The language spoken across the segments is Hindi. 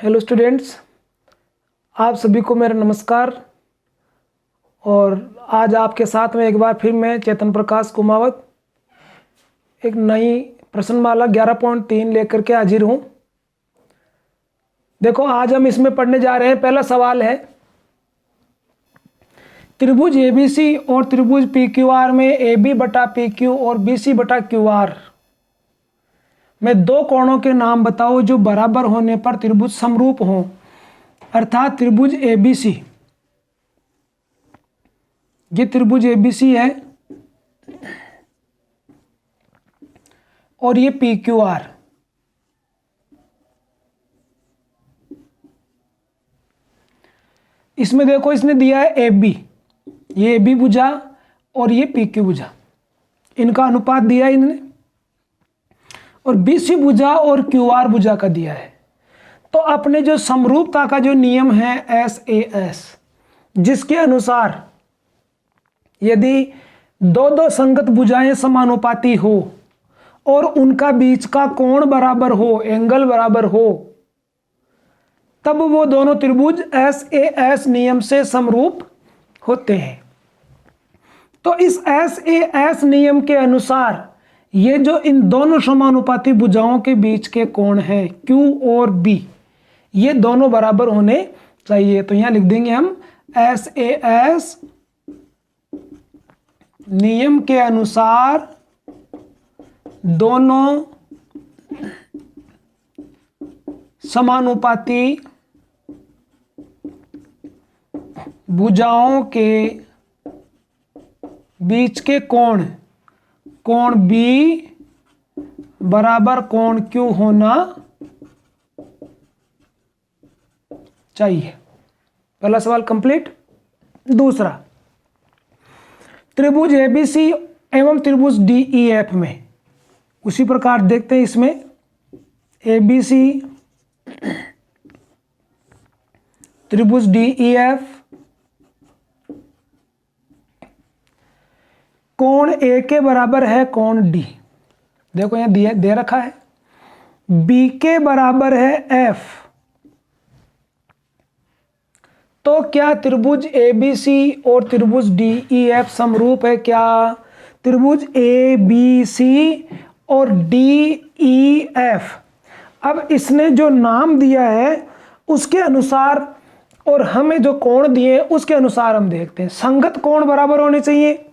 हेलो स्टूडेंट्स, आप सभी को मेरा नमस्कार। और आज आपके साथ में एक बार फिर मैं चेतन प्रकाश कुमावत एक नई प्रश्नमाला 11.3 लेकर के हाजिर हूँ। देखो, आज हम इसमें पढ़ने जा रहे हैं। पहला सवाल है, त्रिभुज एबीसी और त्रिभुज पीक्यूआर में AB बटा PQ और BC बटा QR में दो कोणों के नाम बताओ जो बराबर होने पर त्रिभुज समरूप हों। अर्थात त्रिभुज ABC, ये त्रिभुज ABC है और ये PQR। इसमें देखो, इसने दिया है AB, ये AB भुजा और ये PQ भुजा, इनका अनुपात दिया है इन्होंने, और BC भुजा और QR भुजा का दिया है। तो अपने जो समरूपता का जो नियम है SAS, जिसके अनुसार यदि दो संगत भुजाएं समानुपाती हो और उनका बीच का कोण बराबर हो, एंगल बराबर हो, तब वो दोनों त्रिभुज SAS नियम से समरूप होते हैं। तो इस SAS नियम के अनुसार ये जो इन दोनों समानुपाती भुजाओं के बीच के कोण हैं Q और B, ये दोनों बराबर होने चाहिए। तो यहां लिख देंगे हम SAS नियम के अनुसार दोनों समानुपाती भुजाओं के बीच के कोण B बराबर कोण Q होना चाहिए। पहला सवाल कंप्लीट। दूसरा, त्रिभुज ABC एवं त्रिभुज DEF में उसी प्रकार देखते हैं। इसमें ABC त्रिभुज DEF, कोण A के बराबर है कोण D। देखो यहां दे रखा है B के बराबर है F। तो क्या त्रिभुज ABC और त्रिभुज DEF समरूप है? क्या त्रिभुज ABC और DEF, अब इसने जो नाम दिया है उसके अनुसार और हमें जो कोण दिए उसके अनुसार हम देखते हैं। संगत कोण बराबर होने चाहिए।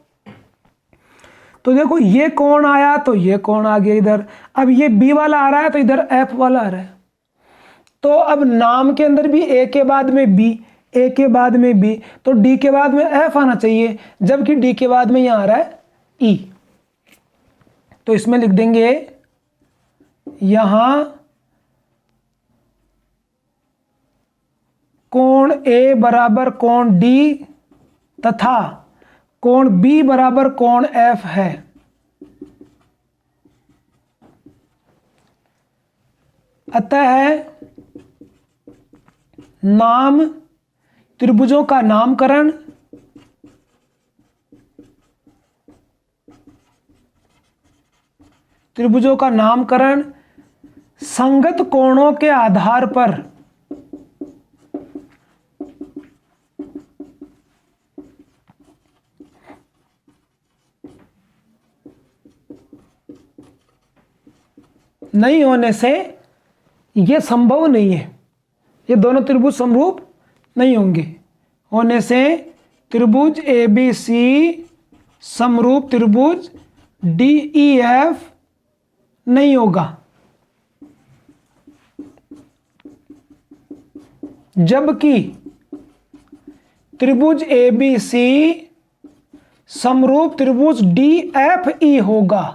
तो देखो, ये कोण आया तो ये कोण आ गया इधर। अब ये B वाला आ रहा है तो इधर F वाला आ रहा है। तो अब नाम के अंदर भी A के बाद में B, A के बाद में B, तो D के बाद में F आना चाहिए, जबकि D के बाद में यहां आ रहा है E। तो इसमें लिख देंगे यहां कोण A बराबर कोण D तथा कोण B बराबर कोण F है। अतः नाम त्रिभुजों का नामकरण संगत कोणों के आधार पर नहीं होने से यह संभव नहीं है। ये दोनों त्रिभुज समरूप नहीं होंगे। होने से त्रिभुज ABC समरूप त्रिभुज DEF नहीं होगा। जबकि त्रिभुज ABC समरूप त्रिभुज DFE होगा।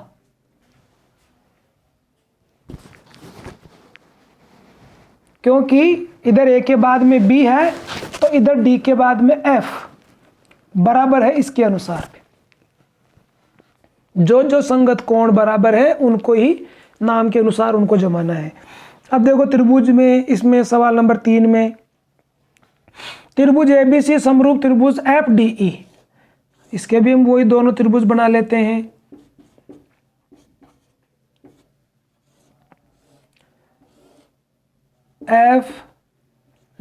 क्योंकि इधर A के बाद में B है तो इधर D के बाद में F बराबर है। इसके अनुसार जो जो संगत कोण बराबर है उनको ही नाम के अनुसार उनको जमाना है। अब देखो त्रिभुज में, इसमें सवाल नंबर 3 में, त्रिभुज ABC समरूप त्रिभुज FDE, इसके भी हम वही दोनों त्रिभुज बना लेते हैं। F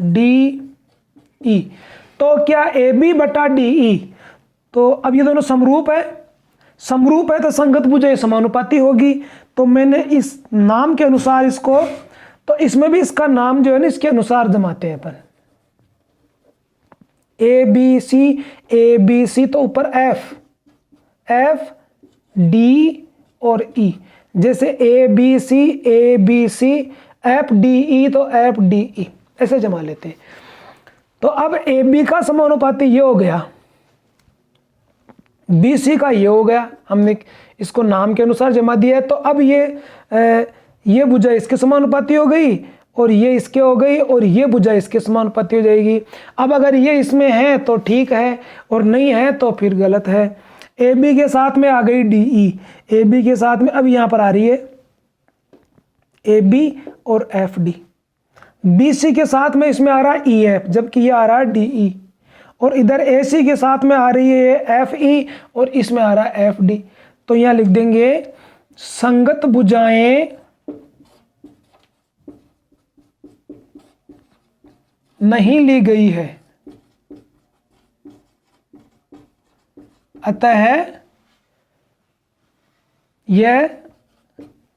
D E. तो क्या ए बी बटा डी ई, तो अब ये दोनों समरूप है, समरूप है तो संगत भुजा ये समानुपाती होगी। तो मैंने इस नाम के अनुसार इसको, तो इसमें भी इसका नाम जो है ना इसके अनुसार जमाते हैं अपन। ए बी सी तो ऊपर एफ, एफ डी और ई, जैसे A B C F D E तो एफ डी ई ऐसे जमा लेते हैं। तो अब ए बी का समानुपाती ये हो गया, बी सी का ये हो गया, हमने इसको नाम के अनुसार जमा दिया है। तो अब ये भुजा इसके समानुपाती हो गई और ये इसके हो गई और ये भुजा इसके समानुपाती हो जाएगी। अब अगर ये इसमें है तो ठीक है और नहीं है तो फिर गलत है। ए बी के साथ में आ गई डी ई, ए बी के साथ में अब यहाँ पर आ रही है ए बी और एफ डी, बी सी के साथ में इसमें आ रहा है ई एफ, जबकि ये आ रहा है डी ई, और इधर ए सी के साथ में आ रही है एफ ई और इसमें आ रहा है एफ डी। तो यहाँ लिख देंगे संगत भुजाएं नहीं ली गई है, अतः यह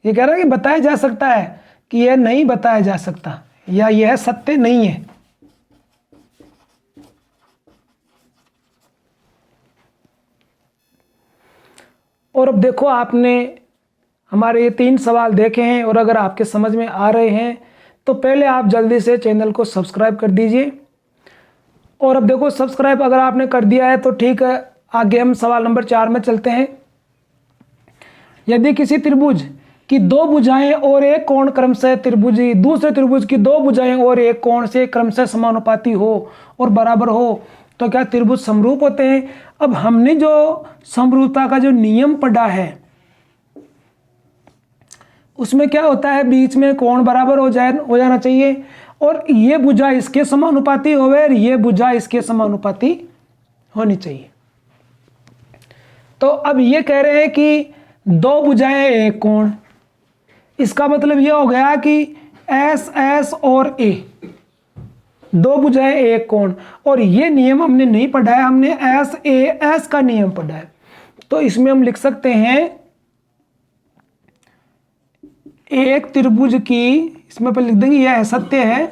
कह रहा है कि बताया जा सकता है कि यह नहीं बताया जा सकता या यह सत्य नहीं है। और अब देखो आपने हमारे ये 3 सवाल देखे हैं और अगर आपके समझ में आ रहे हैं तो पहले आप जल्दी से चैनल को सब्सक्राइब कर दीजिए। और अब देखो सब्सक्राइब अगर आपने कर दिया है तो ठीक है, आगे हम सवाल नंबर 4 में चलते हैं। यदि किसी त्रिभुज की 2 भुजाएं और एक कोण क्रमशः त्रिभुजी दूसरे त्रिभुज की 2 भुजाएं और एक कोण से क्रमशः समानुपाती हो और बराबर हो तो क्या त्रिभुज समरूप होते हैं। अब हमने जो समरूपता का जो नियम पढ़ा है उसमें क्या होता है, बीच में कोण बराबर हो जाना चाहिए और ये भुजा इसके समानुपाती होवे और ये भुजा इसके समानुपाती होनी चाहिए। तो अब ये कह रहे हैं कि 2 भुजाएं एक कोण, इसका मतलब ये हो गया कि एस एस और ए 2 भुजाएं एक कोण, और ये नियम हमने नहीं पढ़ा है, हमने एस ए एस का नियम पढ़ा है। तो इसमें हम लिख सकते हैं एक त्रिभुज की, इसमें पर लिख देंगे यह सत्य है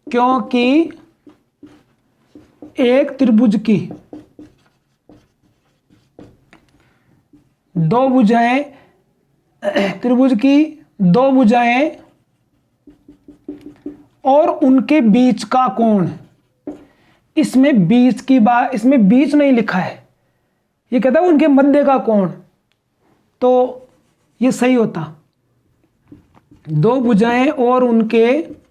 क्योंकि एक त्रिभुज की 2 भुजाएं, त्रिभुज की 2 भुजाएं और उनके बीच का कोण, इसमें बीच की बात, इसमें बीच नहीं लिखा है, ये कहता है उनके मध्य का कोण, तो ये सही होता 2 भुजाएं और उनके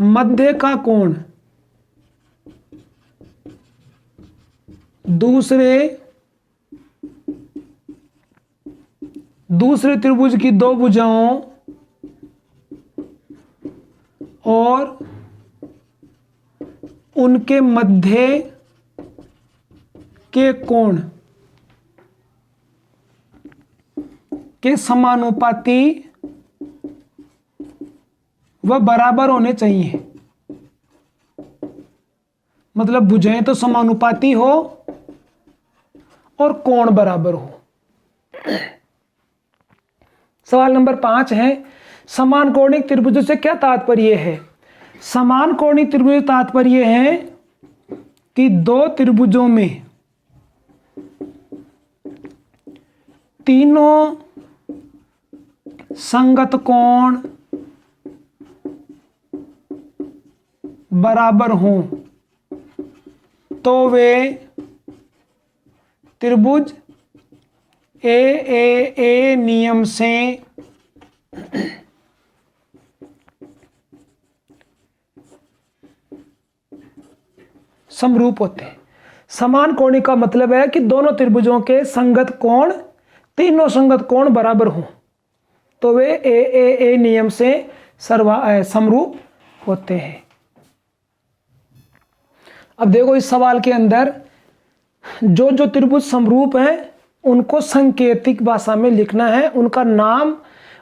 मध्य का कोण दूसरे त्रिभुज की 2 भुजाओं और उनके मध्य के कोण के समानुपाती व बराबर होने चाहिए। मतलब भुजाएं तो समानुपाती हो और कोण बराबर हो। सवाल नंबर 5 है, समान कोणिक त्रिभुजों से क्या तात्पर्य है। समान कोणिक त्रिभुज तात्पर्य है कि 2 त्रिभुजों में तीनों संगत कोण बराबर हों तो वे त्रिभुज ए नियम से समरूप होते हैं। समान कोणिक का मतलब है कि दोनों त्रिभुजों के संगत कोण, तीनों संगत कोण बराबर हों तो वे ए नियम से समरूप होते हैं। अब देखो इस सवाल के अंदर जो त्रिभुज समरूप हैं उनको सांकेतिक भाषा में लिखना है, उनका नाम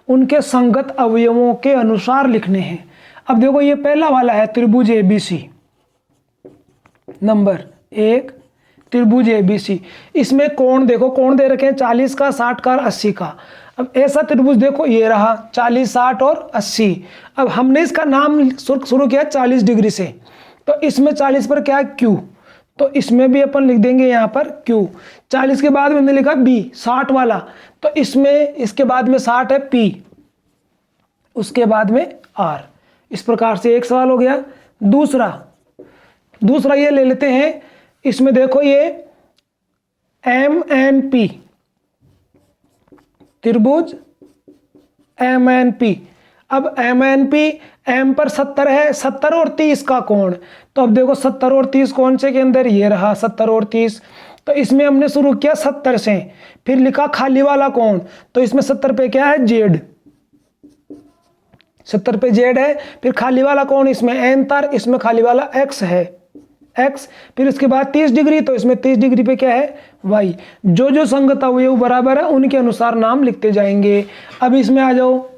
उनके संगत अवयवों के अनुसार लिखने हैं। अब देखो ये पहला वाला है त्रिभुज ABC, नंबर 1 त्रिभुज ABC। इसमें कोण देखो, कोण दे रखे हैं 40 का, 60 का और 80 का। अब ऐसा त्रिभुज देखो ये रहा 40, 60 और 80। अब हमने इसका नाम शुरू किया 40 डिग्री से, तो इसमें 40 पर क्या है Q, तो इसमें भी अपन लिख देंगे यहाँ पर Q। 40 के बाद मैंने लिखा B 60 वाला, तो इसमें इसके बाद में 60 है P, उसके बाद में R। इस प्रकार से एक सवाल हो गया। दूसरा ये ले लेते हैं, इसमें देखो ये MNP त्रिभुज MNP। अब MNP M पर 70 है, 70 और 30 का कोण। तो अब देखो 70 और 30 कौन से के अंदर, ये रहा 70 और 30। तो इसमें हमने शुरू किया 70 से, फिर लिखा खाली वाला कोण, तो इसमें 70 पे क्या है Z, 70 पे Z है। फिर खाली वाला कोण इसमें N था, इसमें खाली वाला X है, X। फिर इसके बाद 30 डिग्री, तो इसमें 30 डिग्री पे क्या है Y। जो जो संगत अवयव बराबर है उनके अनुसार नाम लिखते जाएंगे। अब इसमें आ जाओ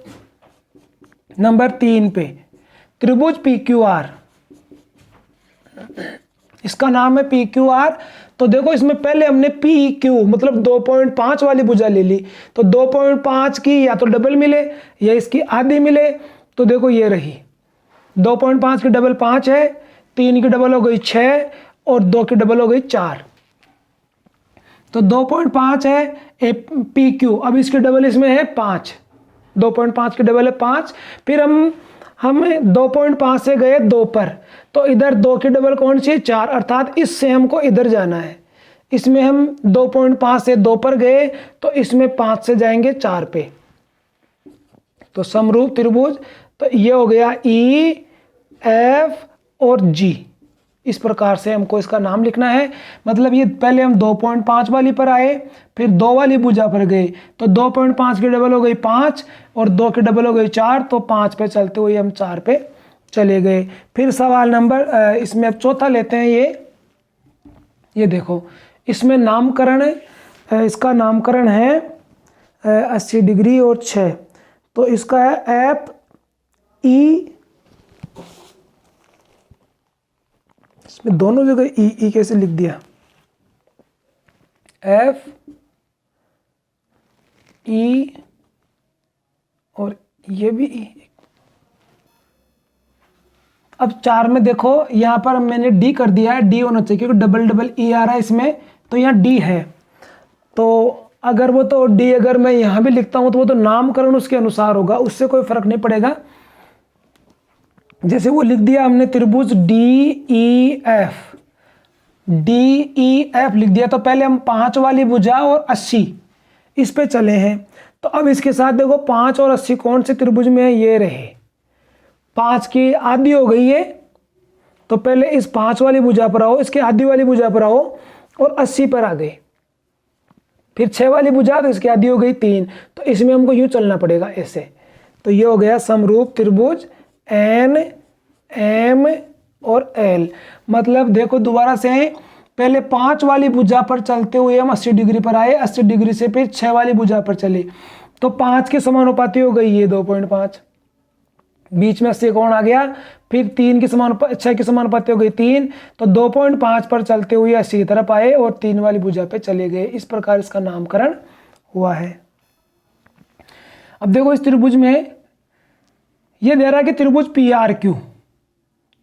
नंबर 3 पे, त्रिभुज PQR, इसका नाम है PQR। तो देखो इसमें पहले हमने PQ मतलब 2.5 वाली भुजा ले ली, तो 2.5 की या तो डबल मिले या इसकी आधी मिले। तो देखो ये रही 2.5 की डबल 5 है, 3 की डबल हो गई 6 और 2 की डबल हो गई 4। तो 2.5 है PQ। अब इसकी डबल इसमें है 5, 2.5 की डबल है 5। फिर हम 2.5 से गए 2 पर, तो इधर 2 की डबल कौन सी है 4, अर्थात इससे हमको इधर जाना है। इसमें हम 2.5 से 2 पर गए, तो इसमें 5 से जाएंगे 4 पे, तो समरूप त्रिभुज। तो ये हो गया E, F और G। इस प्रकार से हमको इसका नाम लिखना है। मतलब ये पहले हम 2.5 वाली पर आए, फिर 2 वाली भुजा पर गए, तो 2.5 की डबल हो गई 5 और 2 की डबल हो गई 4, तो 5 पे चलते हुए हम 4 पे चले गए। फिर सवाल नंबर इसमें अब चौथा लेते हैं। ये देखो इसमें नामकरण, इसका नामकरण है 80 डिग्री और 6, तो इसका है FE। इसमें दोनों जगह ई कैसे लिख दिया, FE और ये भी E। अब 4 में देखो यहाँ पर मैंने D कर दिया है, D होना चाहिए क्योंकि डबल डबल E आ रहा है इसमें, तो यहाँ D है। तो अगर वो तो D अगर मैं यहाँ भी लिखता हूँ तो वो तो नामकरण उसके अनुसार होगा, उससे कोई फर्क नहीं पड़ेगा। जैसे वो लिख दिया हमने त्रिभुज DEF, DEF लिख दिया, तो पहले हम 5 वाली भुजा और 80 इस पे चले हैं। तो अब इसके साथ देखो 5 और 80 कौन से त्रिभुज में है, ये रहे। 5 की आधी हो गई है, तो पहले इस 5 वाली भुजा पर आओ, इसके आधी वाली भुजा पर आओ और 80 पर आ गए। फिर 6 वाली भुजा, तो इसकी आधी हो गई 3, तो इसमें हमको यूं चलना पड़ेगा ऐसे। तो ये हो गया समरूप त्रिभुज N, M और L। मतलब देखो दोबारा से, पहले 5 वाली भुजा पर चलते हुए हम 80 डिग्री पर आए, 80 डिग्री से फिर 6 वाली भुजा पर चले, तो 5 के समानुपाती हो गई ये 2.5, बीच में 80 कोण आ गया। फिर 6 की समानुपाती हो गई 3, तो 2.5 पर चलते हुए 80 की तरफ आए और 3 वाली भुजा पे चले गए। इस प्रकार इसका नामकरण हुआ है। अब देखो इस त्रिभुज में ये दे रहा है कि त्रिभुज PRQ,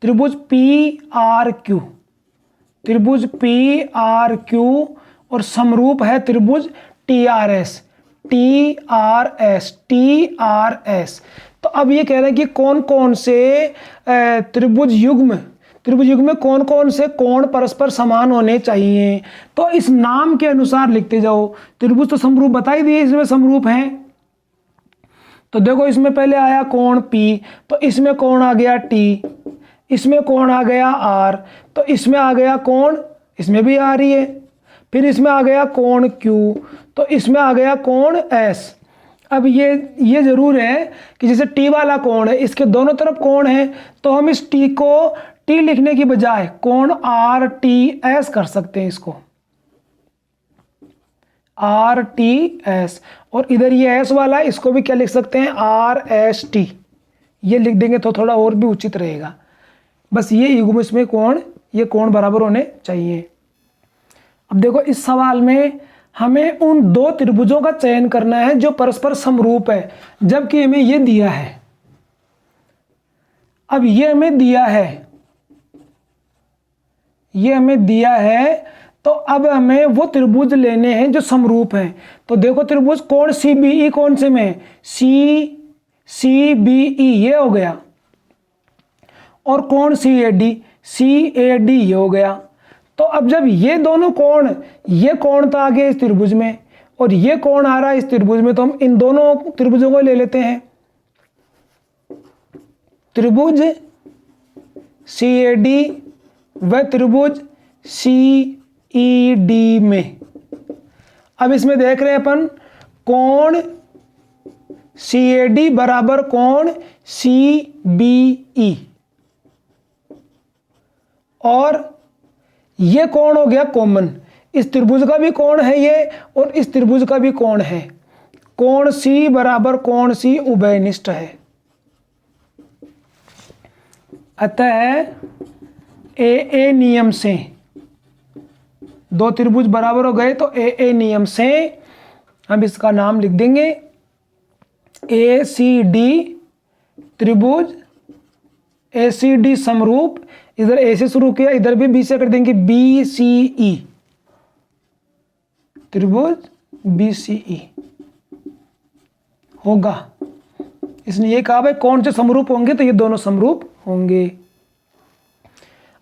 त्रिभुज PRQ, त्रिभुज PRQ और समरूप है त्रिभुज TRS, TRS, TRS। तो अब ये कह रहे हैं कि कौन कौन से त्रिभुज युग्म में कौन कौन से कोण परस्पर समान होने चाहिए। तो इस नाम के अनुसार लिखते जाओ। त्रिभुज तो समरूप बता ही दिए, इसमें समरूप हैं। तो देखो इसमें पहले आया कोण P, तो इसमें कोण आ गया T, इसमें कोण आ गया R, तो इसमें आ गया कोण, इसमें भी आ रही है। फिर इसमें आ गया कोण Q, तो इसमें आ गया कोण S। अब ये जरूर है कि जैसे T वाला कोण है, इसके दोनों तरफ कोण है, तो हम इस T को T लिखने की बजाय कोण RTS कर सकते हैं। इसको RTS, और इधर ये एस वाला इसको भी क्या लिख सकते हैं, RST, ये लिख देंगे तो थोड़ा और भी उचित रहेगा। बस ये युग्म में कोण, ये कोण बराबर होने चाहिए। अब देखो इस सवाल में हमें उन दो त्रिभुजों का चयन करना है जो परस्पर समरूप है, जबकि हमें ये दिया है। अब ये हमें दिया है, ये हमें दिया है, तो अब हमें वो त्रिभुज लेने हैं जो समरूप हैं। तो देखो त्रिभुज कोण CBE कौन से में, CBE ये हो गया, और कोण CAD ये हो गया। तो अब जब ये दोनों कोण, ये कोण तो आ गया इस त्रिभुज में और ये कोण आ रहा है इस त्रिभुज में, तो हम इन दोनों त्रिभुजों को ले लेते हैं। त्रिभुज CAD व त्रिभुज CED में, अब इसमें देख रहे हैं अपन कोण CAD बराबर कोण CBE, और ये कोण हो गया कॉमन, इस त्रिभुज का भी कोण है ये और इस त्रिभुज का भी कोण है। कोण C बराबर कोण C उभयनिष्ठ है। अतः AA नियम से दो त्रिभुज बराबर हो गए, तो AA नियम से हम इसका नाम लिख देंगे ACD त्रिभुज, ACD समरूप, इधर A से शुरू किया, इधर भी B से कर देंगे BCE त्रिभुज BCE होगा। इसने ये कहा भाई कौन से समरूप होंगे, तो ये दोनों समरूप होंगे।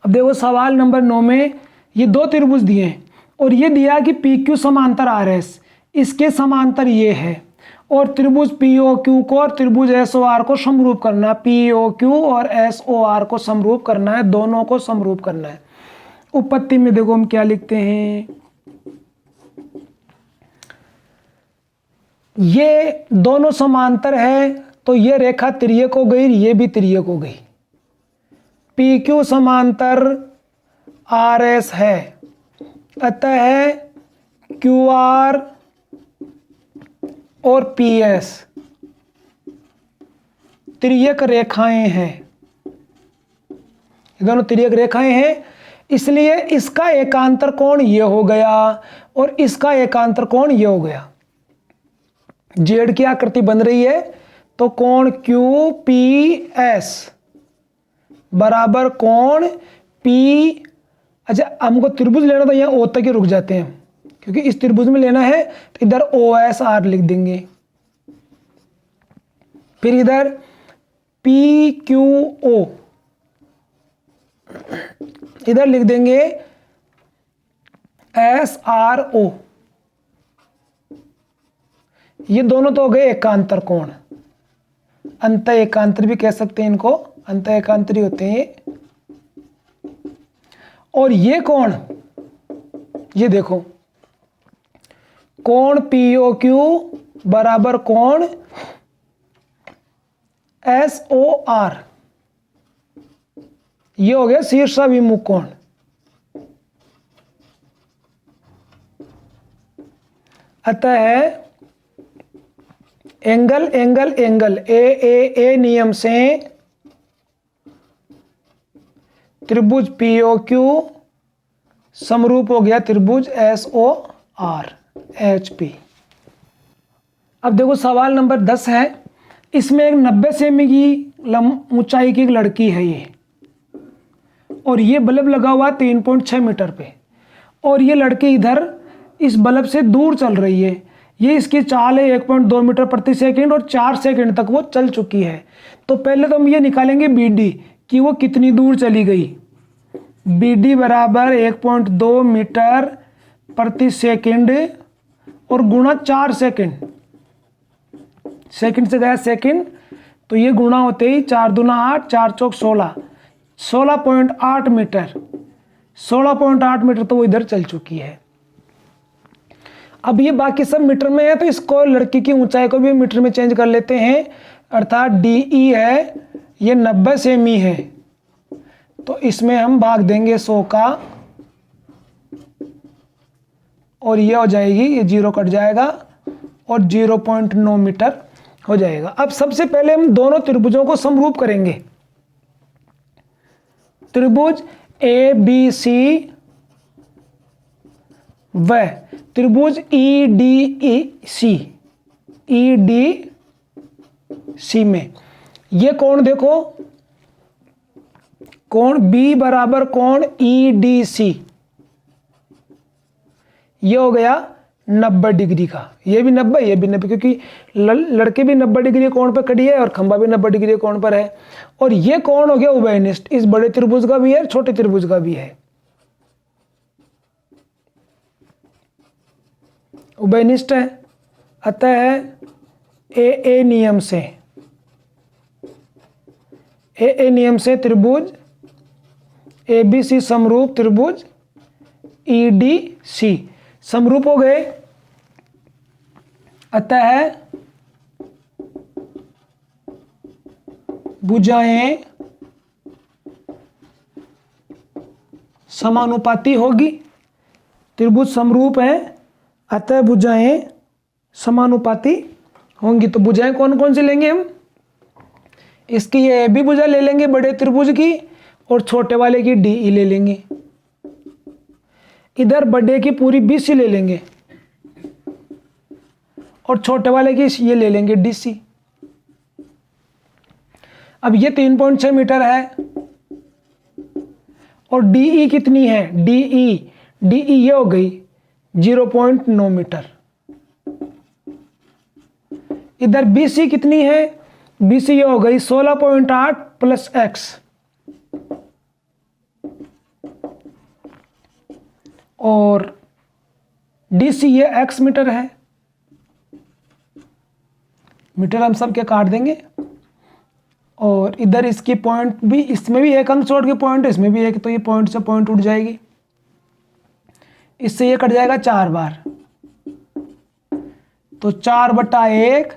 अब देखो सवाल नंबर 9 में ये दो त्रिभुज दिए हैं और ये दिया कि PQ समांतर RS, इसके समांतर ये है, और त्रिभुज POQ को और त्रिभुज SOR को समरूप करना है। POQ और SOR को समरूप करना है, दोनों को समरूप करना है। उपपत्ति में देखो हम क्या लिखते हैं, ये दोनों समांतर है तो ये रेखा तिर्यक हो गई, ये भी तिर्यक हो गई। PQ समांतर RS है, अतः QR और PS तिर्यक रेखाएं हैं, ये दोनों तिर्यक रेखाएं हैं, इसलिए इसका एकांतर कोण ये हो गया और इसका एकांतर कोण ये हो गया। जेड की आकृति बन रही है, तो कोण QPS बराबर कोण P, अच्छा हमको त्रिभुज लेना तो यहाँ O तक ही रुक जाते हैं, क्योंकि इस त्रिभुज में लेना है तो इधर OSR लिख देंगे, फिर इधर PQO इधर लिख देंगे SRO। ये दोनों तो हो गए एकांतर कोण, अंत एकांतर भी कह सकते हैं इनको, अंत एकांतरी होते हैं। और ये कोण, ये देखो कोण POQ बराबर कोण SOR, ये हो गया शीर्षाभिमुख कोण। अतः एंगल एंगल एंगल ए नियम से त्रिभुज POQ समरूप हो गया त्रिभुज SOR HP। अब देखो सवाल नंबर 10 है, इसमें एक 90 सेमी की ऊंचाई की एक लड़की है ये, और ये बल्ब लगा हुआ 3.6 मीटर पे, और ये लड़की इधर इस बल्ब से दूर चल रही है। ये इसकी चाल है 1.2 मीटर प्रति सेकंड और 4 सेकंड तक वो चल चुकी है। तो पहले तो हम ये निकालेंगे BD कि वो कितनी दूर चली गई। BD बराबर 1.2 मीटर प्रति सेकंड और गुणा 4 सेकंड, सेकंड से गया सेकंड, तो ये गुणा होते ही 4 दूना 8, 4 चौक 16, 16.8 मीटर, 16.8 मीटर तो वो इधर चल चुकी है। अब ये बाकी सब मीटर में है, तो इसको लड़की की ऊंचाई को भी मीटर में चेंज कर लेते हैं, अर्थात DE है ये 90 सेमी है, तो इसमें हम भाग देंगे 100 का और ये हो जाएगी, ये 0 कट जाएगा और 0.9 मीटर हो जाएगा। अब सबसे पहले हम दोनों त्रिभुजों को समरूप करेंगे। त्रिभुज ABC व त्रिभुज EDC में ये कोण देखो, कोण B बराबर कोण EDC, ये हो गया 90 डिग्री का। ये भी 90, ये भी 90, क्योंकि लड़के भी 90 डिग्री कोण पर खड़ी है और खंबा भी 90 डिग्री कोण पर है। और ये कोण हो गया उभयनिष्ठ, इस बड़े त्रिभुज का भी है, छोटे त्रिभुज का भी है, उभयनिष्ठ है। अतः AA नियम से त्रिभुज ABC समरूप त्रिभुज EDC समरूप हो गए। अतः भुजाएं समानुपाती होगी। त्रिभुज समरूप है, अतः भुजाएं समानुपाती होंगी। तो भुजाएं कौन कौन सी लेंगे हम? इसकी ये AB भुजा ले लेंगे बड़े त्रिभुज की, और छोटे वाले की DE ले लेंगे। इधर बड़े की पूरी BC ले लेंगे और छोटे वाले की ये ले लेंगे DC। अब ये 3.6 मीटर है और DE कितनी है? DE ये हो गई 0.9 मीटर। इधर BC कितनी है? BC ये हो गई 16.8 प्लस x, और DC ये x मीटर है। मीटर हम सब के काट देंगे, और इधर इसकी पॉइंट भी, इसमें भी एक अंक छोड़ के पॉइंट, इसमें भी एक, तो ये पॉइंट से पॉइंट उठ जाएगी, इससे ये कट जाएगा 4 बार, तो 4/1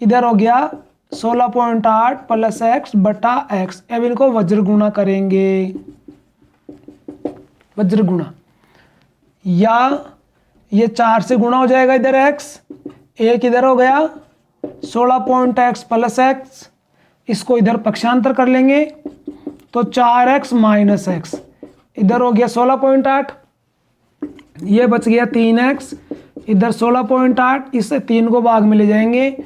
इधर हो गया 16.8 प्लस x बटा x। अब इनको वज्र गुणा करेंगे, वज्र गुणा, या ये 4 से गुणा हो जाएगा इधर x, एक इधर हो गया 16.x प्लस x, इसको इधर पक्षांतर कर लेंगे तो 4x माइनस x, इधर हो गया 16.8, ये बच गया 3x, इधर 16.8, इससे 3 को भाग में ले जाएंगे,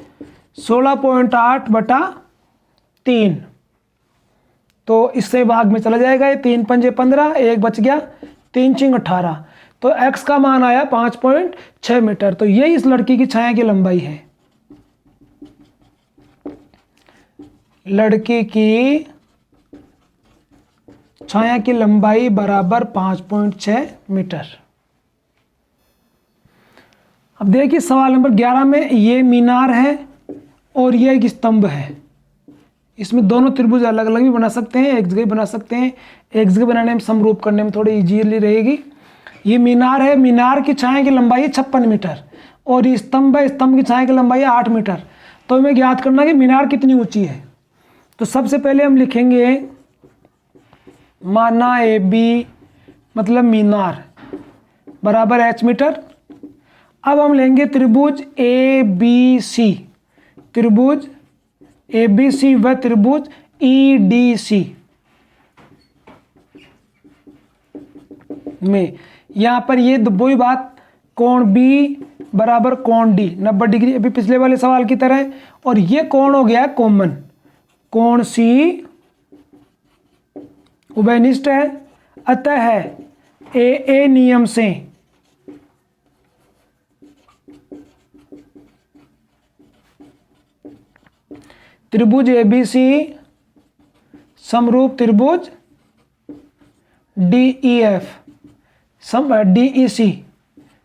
16.8 बटा 3, तो इससे भाग में चला जाएगा, ये 3 पंजे 15, एक बच गया, 3 चिंग 18, तो x का मान आया 5.6 मीटर। तो ये इस लड़की की छाया की लंबाई है। लड़की की छाया की लंबाई बराबर 5.6 मीटर। अब देखिए सवाल नंबर 11 में ये मीनार है और ये एक स्तंभ है। इसमें दोनों त्रिभुज अलग अलग भी बना सकते हैं, एक जगह बना सकते हैं, एक जगह बनाने में समरूप करने में थोड़ी इजीली रहेगी। ये मीनार है, मीनार की छाया की लंबाई है 56 मीटर, और ये स्तंभ है, स्तंभ की छाया की लंबाई है 8 मीटर। तो हमें ज्ञात करना है कि मीनार कितनी ऊंची है। तो सबसे पहले हम लिखेंगे माना AB मतलब मीनार बराबर h मीटर। अब हम लेंगे त्रिभुज ABC, त्रिभुज ABC व त्रिभुज EDC में, यहां पर ये वही बात, कोण B बराबर कोण D 90 डिग्री, अभी पिछले वाले सवाल की तरह, और ये कोण हो गया कॉमन, कोण C उभयनिष्ठ है। अतः AA नियम से त्रिभुज ABC समरूप त्रिभुज DEF DEC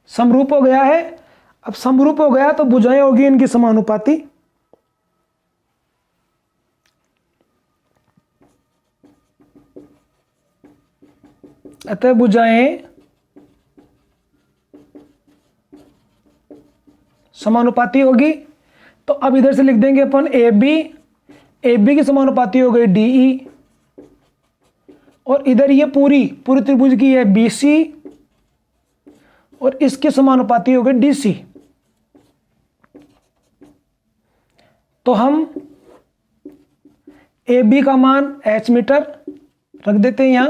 समरूप हो गया है। अब समरूप हो गया तो भुजाएं होगी इनकी समानुपाती। अतः भुजाएं समानुपाती होगी। तो अब इधर से लिख देंगे अपन AB की समानुपाती हो गई DE, और इधर ये पूरी त्रिभुज की है BC, और इसके समानुपाती हो गए DC। तो हम AB का मान H मीटर रख देते हैं यहां,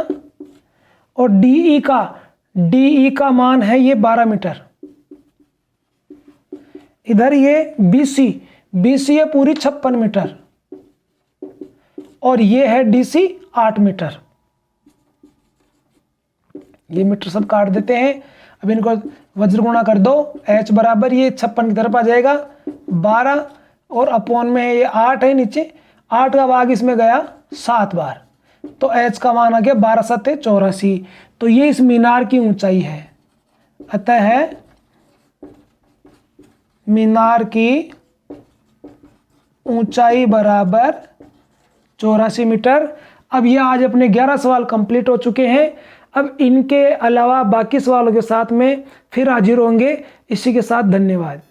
और DE का मान है ये 12 मीटर। इधर ये BC है पूरी 56 मीटर, और ये है DC 8 मीटर। ये मीटर सब काट देते हैं। अब इनको वज्र गुणा कर दो, H बराबर ये 56 की तरफ आ जाएगा 12, और अपॉन में ये 8 है नीचे, 8 का भाग इसमें गया 7 बार, तो H का मान आ गया 12 7 84। तो ये इस मीनार की ऊंचाई है। अतः मीनार की ऊंचाई बराबर 84 मीटर। अब ये आज अपने 11 सवाल कंप्लीट हो चुके हैं। अब इनके अलावा बाकी सवालों के साथ में फिर हाजिर होंगे। इसी के साथ धन्यवाद।